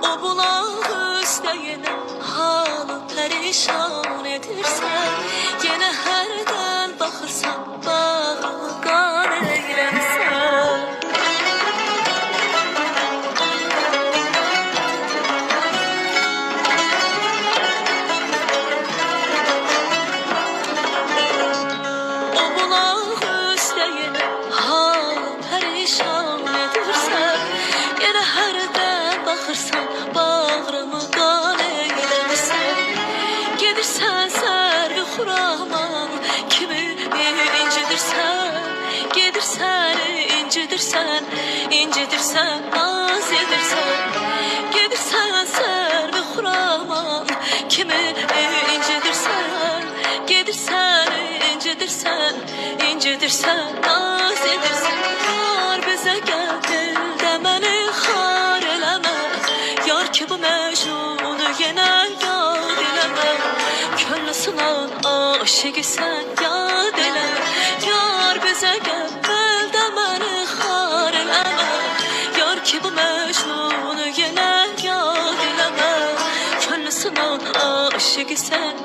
O bulağı üstə yenə halı perişan edirsən. Yenə hərdən baxırsan bağımı qan eyləmsən. O bulağı üstə yenə halı perişan edirsən. Yenə hərdən baxırsan bağrımı qan eyləmsən. Gedirsən sərvi xuraman kimi incidirsən. Gedirsən incidirsən, incidirsən, naz edirsən. Gedirsən sərvi xuraman kimi incidirsən. Gedirsən incidirsən, incidirsən, naz edirsən. Yar bizə gəl də məni xar eləmə. Yar ki bu məcnunu yenə yad eləmə. Könlü sınan aşıqı sən yad elə. Yar bizə gəl də məni xar eləmə. Yar ki bu məcnunu yenə yad eləmə. Könlü sınan aşıqı sən